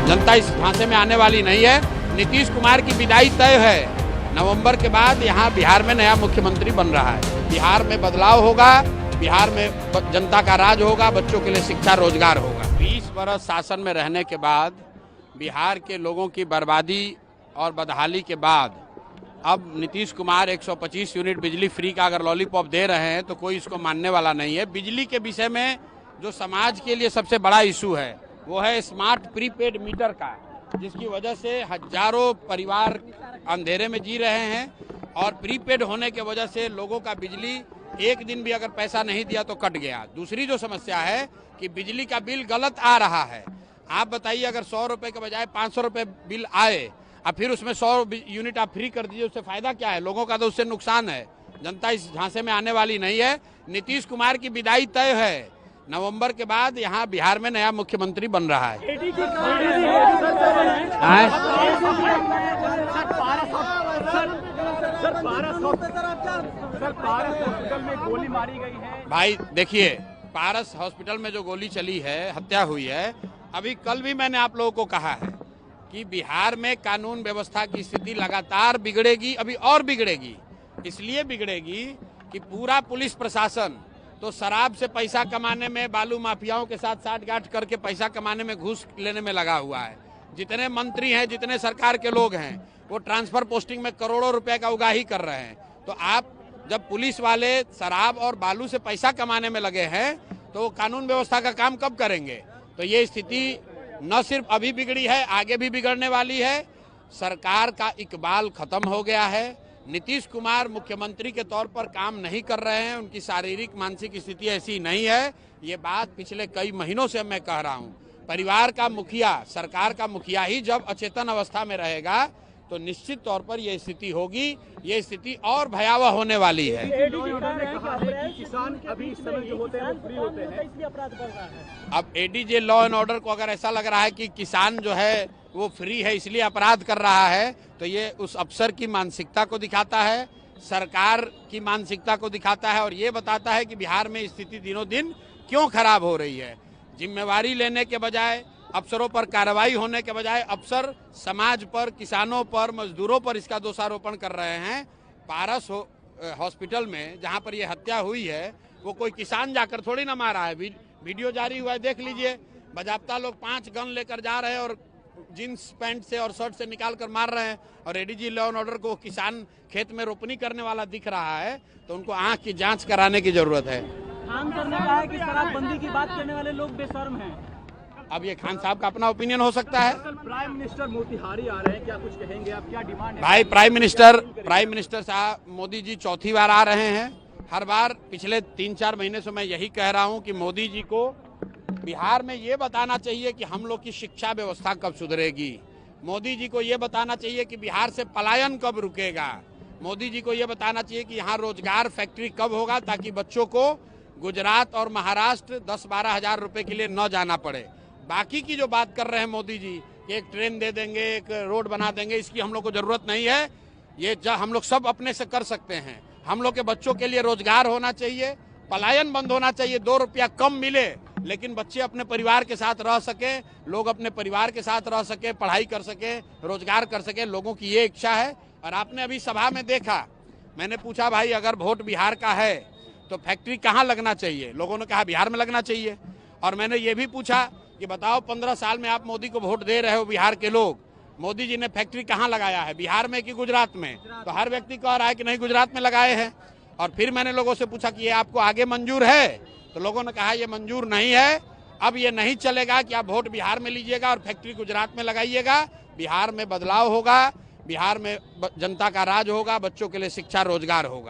जनता इस झांसे में आने वाली नहीं है। नीतीश कुमार की विदाई तय है। नवंबर के बाद यहाँ बिहार में नया मुख्यमंत्री बन रहा है। बिहार में बदलाव होगा, बिहार में जनता का राज होगा, बच्चों के लिए शिक्षा रोजगार होगा। 20 बरस शासन में रहने के बाद बिहार के लोगों की बर्बादी और बदहाली के बाद अब नीतीश कुमार 125 यूनिट बिजली फ्री का अगर लॉलीपॉप दे रहे हैं तो कोई इसको मानने वाला नहीं है। बिजली के विषय में जो समाज के लिए सबसे बड़ा इशू है वो है स्मार्ट प्रीपेड मीटर का, जिसकी वजह से हजारों परिवार अंधेरे में जी रहे हैं और प्रीपेड होने के वजह से लोगों का बिजली एक दिन भी अगर पैसा नहीं दिया तो कट गया। दूसरी जो समस्या है कि बिजली का बिल गलत आ रहा है। आप बताइए, अगर 100 रुपए के बजाय 500 रुपए बिल आए और फिर उसमें 100 यूनिट आप फ्री कर दीजिए, उससे फायदा क्या है? लोगों का तो उससे नुकसान है। जनता इस झांसे में आने वाली नहीं है। नीतीश कुमार की विदाई तय है। नवंबर के बाद यहाँ बिहार में नया मुख्यमंत्री बन रहा है। हॉस्पिटल में गोली मारी गई है। भाई देखिए, पारस हॉस्पिटल में जो गोली चली है, हत्या हुई है, अभी कल भी मैंने आप लोगों को कहा है कि बिहार में कानून व्यवस्था की स्थिति लगातार बिगड़ेगी, अभी और बिगड़ेगी। इसलिए बिगड़ेगी कि पूरा पुलिस प्रशासन तो शराब से पैसा कमाने में, बालू माफियाओं के साथ साठगांठ करके पैसा कमाने में, घूस लेने में लगा हुआ है। जितने मंत्री हैं, जितने सरकार के लोग हैं, वो ट्रांसफर पोस्टिंग में करोड़ों रुपए का उगाही कर रहे हैं। तो आप जब पुलिस वाले शराब और बालू से पैसा कमाने में लगे हैं तो वो कानून व्यवस्था का काम कब करेंगे? तो ये स्थिति न सिर्फ अभी बिगड़ी है, आगे भी बिगड़ने वाली है। सरकार का इकबाल खत्म हो गया है। नीतीश कुमार मुख्यमंत्री के तौर पर काम नहीं कर रहे हैं। उनकी शारीरिक मानसिक स्थिति ऐसी नहीं है। ये बात पिछले कई महीनों से मैं कह रहा हूँ। परिवार का मुखिया, सरकार का मुखिया ही जब अचेतन अवस्था में रहेगा तो निश्चित तौर पर यह स्थिति होगी। ये स्थिति और भयावह होने वाली है। किसान अभी इस समय जो होते हैं वो फ्री होते हैं, इसलिए अपराध बढ़ रहा है। अब एडीजे लॉ एंड ऑर्डर को अगर ऐसा लग रहा है कि किसान जो है वो फ्री है इसलिए अपराध कर रहा है, तो ये उस अफसर की मानसिकता को दिखाता है, सरकार की मानसिकता को दिखाता है और ये बताता है कि बिहार में स्थिति दिनों दिन क्यों खराब हो रही है। जिम्मेवारी लेने के बजाय, अफसरों पर कार्रवाई होने के बजाय अफसर समाज पर, किसानों पर, मजदूरों पर इसका दोषारोपण कर रहे हैं। पारस हॉस्पिटल में जहां पर यह हत्या हुई है वो कोई किसान जाकर थोड़ी ना मारा है। वीडियो जारी हुआ है, देख लीजिए। बाजाप्ता लोग 5 गन लेकर जा रहे हैं और जींस पैंट से और शर्ट से निकाल कर मार रहे हैं और एडीजी लॉ एंड ऑर्डर को किसान खेत में रोपनी करने वाला दिख रहा है तो उनको आंख की जांच कराने की जरूरत है। खान सर ने कहा है कि शराबबंदी की बात करने वाले लोग बेशर्म हैं। अब ये खान साहब का अपना ओपिनियन हो सकता है। प्राइम मिनिस्टर मोतिहारी आ रहे हैं, क्या कुछ कहेंगे आप? क्या डिमांड है? भाई, प्राइम मिनिस्टर साहब मोदी जी चौथी बार आ रहे हैं। हर बार पिछले 3-4 महीने से मैं यही कह रहा हूं कि मोदी जी को बिहार में ये बताना चाहिए कि हम लोग की शिक्षा व्यवस्था कब सुधरेगी। मोदी जी को ये बताना चाहिए कि बिहार से पलायन कब रुकेगा। मोदी जी को ये बताना चाहिए कि यहाँ रोजगार फैक्ट्री कब होगा ताकि बच्चों को गुजरात और महाराष्ट्र 10-12 हजार रुपए के लिए न जाना पड़े। बाकी की जो बात कर रहे हैं मोदी जी, एक ट्रेन दे देंगे, एक रोड बना देंगे, इसकी हम लोग को जरूरत नहीं है। ये हम लोग सब अपने से कर सकते हैं। हम लोग के बच्चों के लिए रोजगार होना चाहिए, पलायन बंद होना चाहिए। 2 रुपया कम मिले लेकिन बच्चे अपने परिवार के साथ रह सके, लोग अपने परिवार के साथ रह सके, पढ़ाई कर सके, रोजगार कर सके। लोगों की ये इच्छा है। और आपने अभी सभा में देखा, मैंने पूछा भाई अगर वोट बिहार का है तो फैक्ट्री कहाँ लगना चाहिए? लोगों ने कहा बिहार में लगना चाहिए। और मैंने ये भी पूछा कि बताओ 15 साल में आप मोदी को वोट दे रहे हो, बिहार के लोग, मोदी जी ने फैक्ट्री कहाँ लगाया है, बिहार में कि गुजरात में? तो हर व्यक्ति कह रहा है कि नहीं, गुजरात में लगाए हैं। और फिर मैंने लोगों से पूछा कि ये आपको आगे मंजूर है? तो लोगों ने कहा ये मंजूर नहीं है। अब ये नहीं चलेगा कि आप वोट बिहार में लीजिएगा और फैक्ट्री गुजरात में लगाइएगा। बिहार में बदलाव होगा, बिहार में जनता का राज होगा, बच्चों के लिए शिक्षा रोजगार होगा।